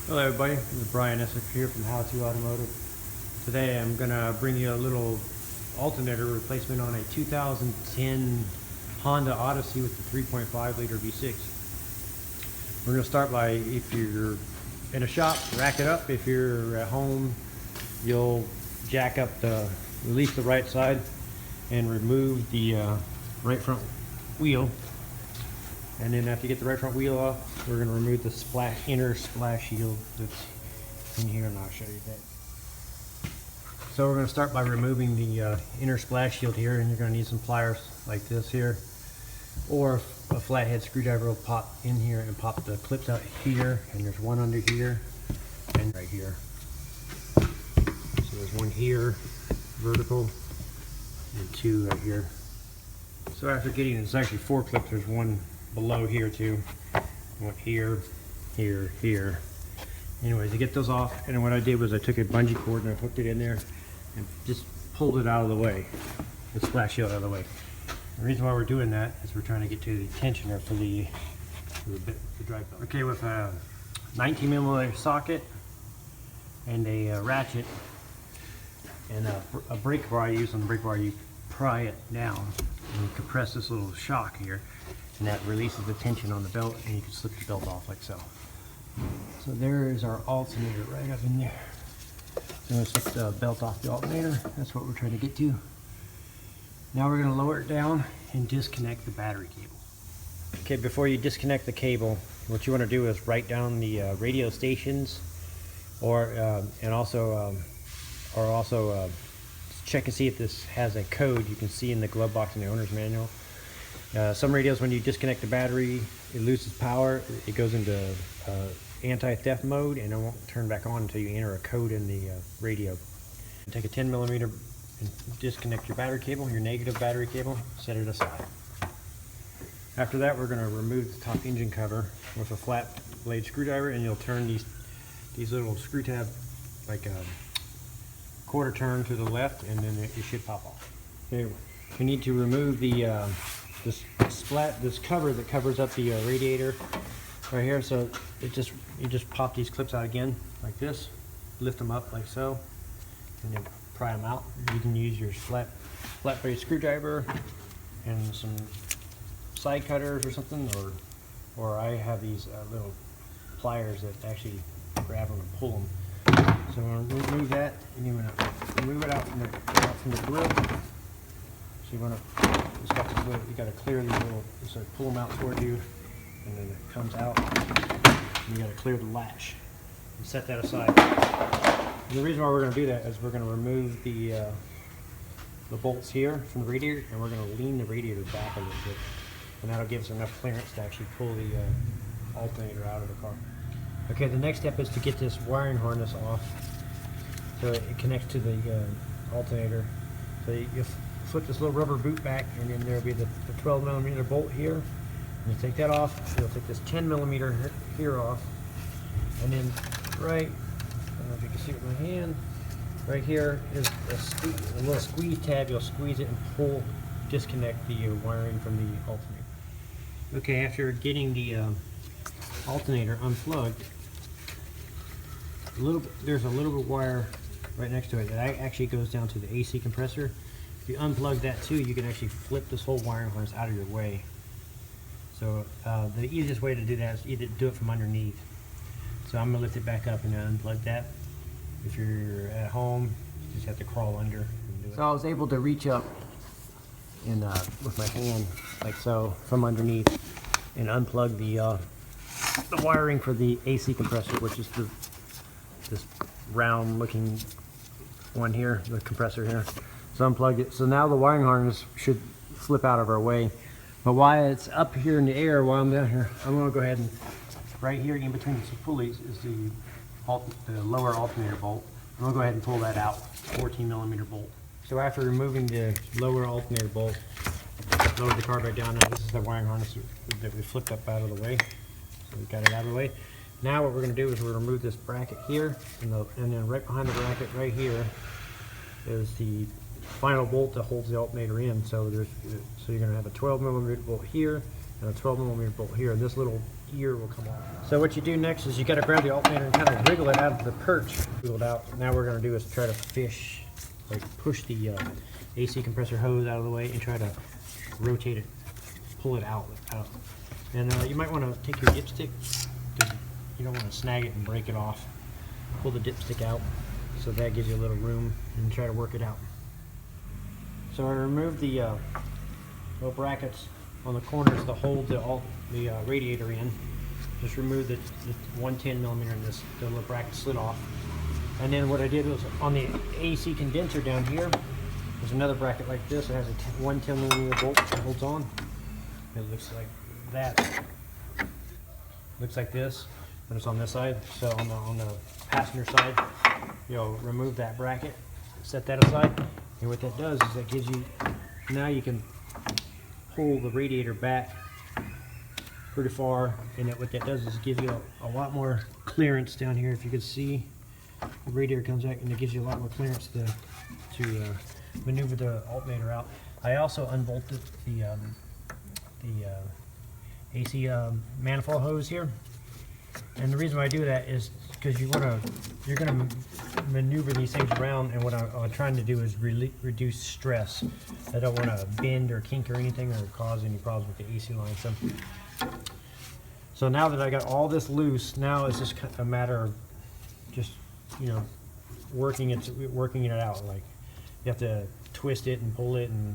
Hello everybody, this is Brian Essex here from How to Automotive. Today I'm going to bring you a little alternator replacement on a 2010 Honda Odyssey with the 3.5 liter V6. We're going to start by, if you're in a shop, rack it up. If you're at home, you'll jack up release the right side and remove the right front wheel. And then after you get the right front wheel off, we're going to remove the inner splash shield that's in here, and I'll show you that. So we're going to start by removing the inner splash shield here, and you're going to need some pliers like this here, or a flathead screwdriver will pop in here and pop the clips out here, and there's one under here and right here. So there's one here, vertical, and two right here. So after getting, it's actually four clips, there's one below here too, one here, here, here. Anyways, to get those off, and what I did was I took a bungee cord and I hooked it in there and just pulled it out of the way, the splash shield out of the way. The reason why we're doing that is we're trying to get to the tensioner for the drive belt. Okay, with a 19mm socket and a ratchet and a brake bar I use. On the brake bar you pry it down and you compress this little shock here, and that releases the tension on the belt, and you can slip the belt off like so. So there is our alternator right up in there. So I'm going to slip the belt off the alternator. That's what we're trying to get to. Now we're going to lower it down and disconnect the battery cable. Okay, before you disconnect the cable, what you want to do is write down the radio stations, or also check and see if this has a code you can see in the glove box in the owner's manual. Some radios, when you disconnect the battery, it loses power. It goes into anti-theft mode, and it won't turn back on until you enter a code in the radio. Take a 10mm and disconnect your battery cable, your negative battery cable, set it aside. After that, we're going to remove the top engine cover with a flat blade screwdriver, and you'll turn these little screw tabs like a quarter turn to the left, and then it should pop off. Okay, we need to remove the this cover that covers up the radiator right here. So you just pop these clips out again like this, lift them up like so, and then pry them out. You can use your flat blade screwdriver and some side cutters or something, or I have these little pliers that actually grab them and pull them. So I'm going to remove that, and you're going to remove it out from the grill. So you want to, you got to clear these little, so pull them out toward you, and then it comes out. And you got to clear the latch and set that aside. And the reason why we're going to do that is we're going to remove the bolts here from the radiator, and we're going to lean the radiator back a little bit, and that'll give us enough clearance to actually pull the alternator out of the car. Okay, the next step is to get this wiring harness off, so it connects to the alternator. So you flip this little rubber boot back, and then there'll be the 12mm bolt here. And you take that off. You'll take this 10mm here off, and then I don't know if you can see it with my hand, right here is a little squeeze tab. You'll squeeze it and disconnect the wiring from the alternator. Okay, after getting the alternator unplugged, there's a little bit of wire right next to it that actually goes down to the AC compressor. If you unplug that too, you can actually flip this whole wiring harness out of your way. So the easiest way to do that is either do it from underneath. So I'm going to lift it back up and unplug that. If you're at home, you just have to crawl under and do it. So I was able to reach up and with my hand like so from underneath and unplug the wiring for the AC compressor, which is this round looking one here, the compressor here. So unplug it. So now the wiring harness should flip out of our way. But while it's up here in the air, while I'm down here, I'm going to go ahead and right here in between the pulleys is the lower alternator bolt. I'm going to go ahead and pull that out, 14mm bolt. So after removing the lower alternator bolt, lower the car back down, and this is the wiring harness that we flipped up out of the way. So we got it out of the way. Now what we're going to do is we're going to remove this bracket here, and then right behind the bracket right here is the final bolt that holds the alternator in. So you're going to have a 12mm bolt here and a 12mm bolt here, and this little ear will come off. So what you do next is you got to grab the alternator and kind of wriggle it out of the perch. Wiggle it out. Now what we're going to do is try to fish, like push the AC compressor hose out of the way and try to rotate it, pull it out. And you might want to take your dipstick, because you don't want to snag it and break it off. Pull the dipstick out so that gives you a little room, and try to work it out. So I removed the little brackets on the corners to hold the radiator in. Just remove the 110 millimeter, and the little bracket slid off. And then what I did was on the AC condenser down here, there's another bracket like this. It has a 110 millimeter bolt that holds on. It looks like that. Looks like this, but it's on this side. So on the passenger side, you'll remove that bracket, set that aside, and what that does is that gives you, now you can pull the radiator back pretty far, and what that does is it gives you a lot more clearance down here. If you can see, the radiator comes back and it gives you a lot more clearance to maneuver the alternator out. I also unbolted the AC manifold hose here, and the reason why I do that is because you're gonna maneuver these things around, and what I'm trying to do is reduce stress. I don't want to bend or kink or anything or cause any problems with the AC line. So now that I got all this loose, now it's just a matter of just, you know, working it out. Like, you have to twist it and pull it and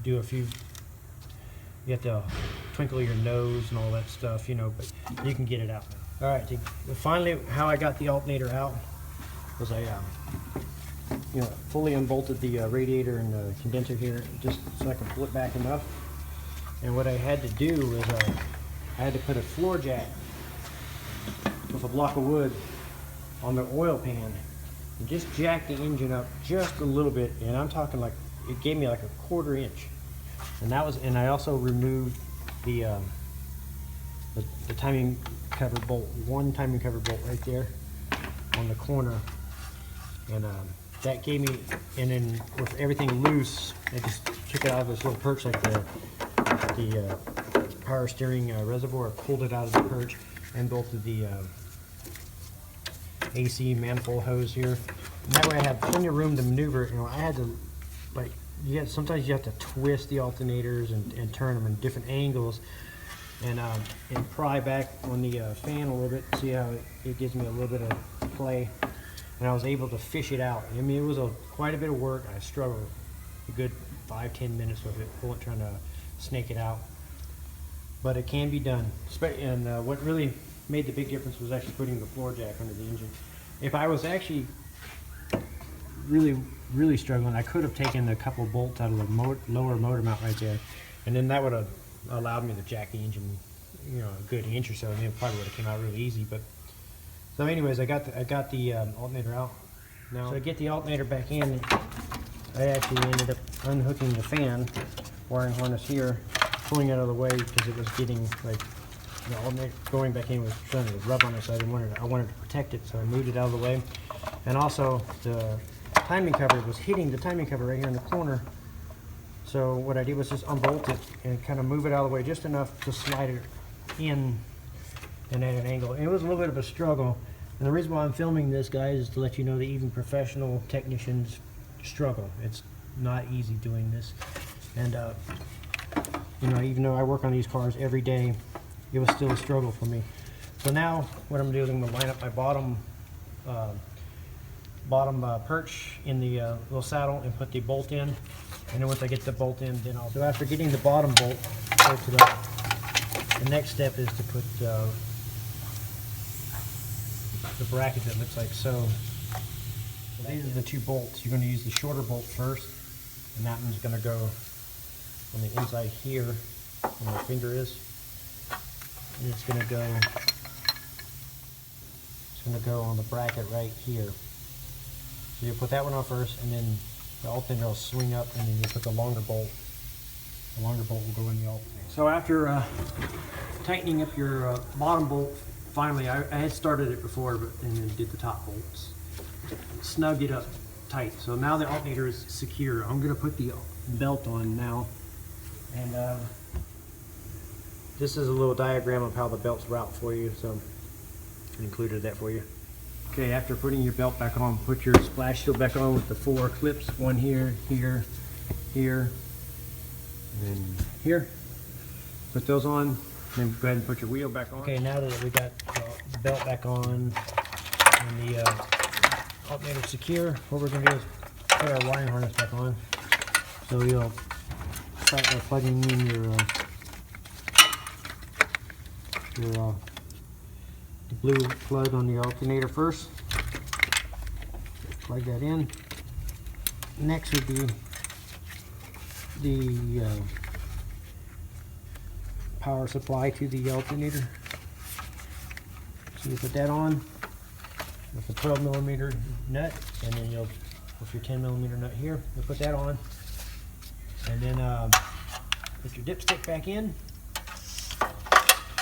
do a few. You have to twinkle your nose and all that stuff, you know, but you can get it out now. All right, finally, how I got the alternator out was I, you know, fully unbolted the radiator and the condenser here, just so I can pull it back enough. And what I had to do was I had to put a floor jack with a block of wood on the oil pan and just jack the engine up just a little bit, and I'm talking like, it gave me like a 1/4 inch. And that was, and I also removed the timing cover bolt, one timing cover bolt right there on the corner, and that gave me, and then with everything loose, I just took it out of this little perch, like the power steering reservoir, pulled it out of the perch, and bolted the AC manifold hose here. And that way I had plenty of room to maneuver. You know, I had to, like, sometimes you have to twist the alternators and turn them in different angles, and pry back on the fan a little bit. See how it gives me a little bit of play, and I was able to fish it out. I mean, it was quite a bit of work. I struggled a good 5-10 minutes with it, trying to snake it out, but it can be done. And what really made the big difference was actually putting the floor jack under the engine. If I was actually really struggling, I could have taken a couple of bolts out of the lower motor mount right there, and then that would have allowed me to jack the engine, you know, a good inch or so, and it probably would have came out really easy. But so anyways, I got the alternator out. Now to get the alternator back in, I actually ended up unhooking the fan wiring harness here, pulling it out of the way, because it was getting, like, the alternator going back in was trying to rub on it, so I wanted to protect it, so I moved it out of the way. And also the timing cover was hitting the timing cover right here in the corner. So what I did was just unbolt it and kind of move it out of the way just enough to slide it in and at an angle. And it was a little bit of a struggle. And the reason why I'm filming this, guys, is to let you know that even professional technicians struggle. It's not easy doing this. And you know, even though I work on these cars every day, it was still a struggle for me. So now what I'm gonna do is I'm gonna line up my bottom perch in the little saddle and put the bolt in. And then once I get the bolt in, then so after getting the bottom bolt bolted up, the next step is to put the bracket that looks like so. So these are the two bolts. You're going to use the shorter bolt first, and that one's going to go on the inside here where my finger is. And it's going to go on the bracket right here. So you put that one on first, and then the alternator will swing up, and then you put the longer bolt. The longer bolt will go in the alternator. So after tightening up your bottom bolt, finally, I had started it before, and then did the top bolts. Snugged it up tight. So now the alternator is secure. I'm going to put the belt on now, and this is a little diagram of how the belts route for you, so I included that for you. Okay, after putting your belt back on, put your splash shield back on with the 4 clips, one here, here, here, and here. Put those on, then go ahead and put your wheel back on. Okay, now that we got the belt back on and the alternator secure, what we're going to do is put our wiring harness back on. So you'll start by plugging in your the blue plug on the alternator first. Plug that in. Next would be the power supply to the alternator. So you put that on with a 12mm nut, and then you'll, with your 10mm nut here, you'll put that on, and then put your dipstick back in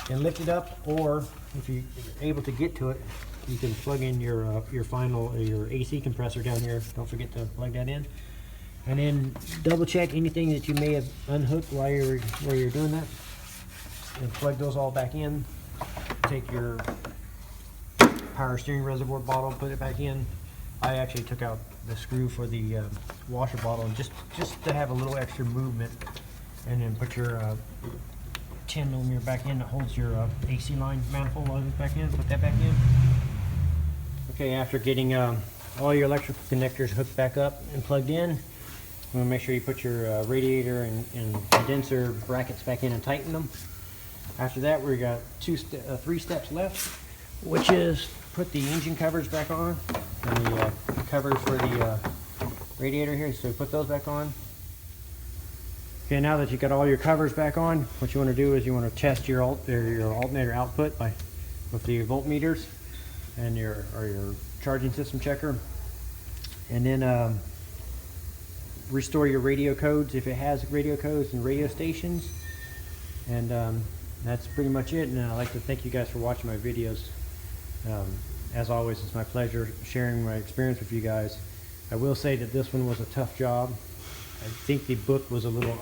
and lift it up, or if you're able to get to it, you can plug in your your AC compressor down here. Don't forget to plug that in, and then double check anything that you may have unhooked while you're doing that, and plug those all back in. Take your power steering reservoir bottle, put it back in. I actually took out the screw for the washer bottle just to have a little extra movement, and then put your 10mm back in that holds your AC line manifold back in. Put that back in. Okay, after getting all your electrical connectors hooked back up and plugged in, you want to make sure you put your radiator and condenser brackets back in and tighten them. After that, we got 3 steps left, which is put the engine covers back on and the covers for the radiator here. So put those back on. Okay, now that you got all your covers back on, what you want to do is you want to test your alternator output with the voltmeters and your charging system checker, and then restore your radio codes if it has radio codes and radio stations, and that's pretty much it. And I'd like to thank you guys for watching my videos. As always, it's my pleasure sharing my experience with you guys. I will say that this one was a tough job. I think the book was a little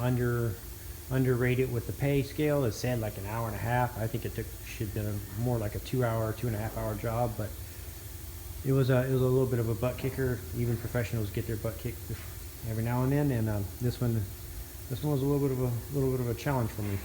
underrated with the pay scale. It said like an hour and a half. I think should have been more like a 2.5 hour job, but it was a little bit of a butt kicker. Even professionals get their butt kicked every now and then, and this one was a little bit of a challenge for me.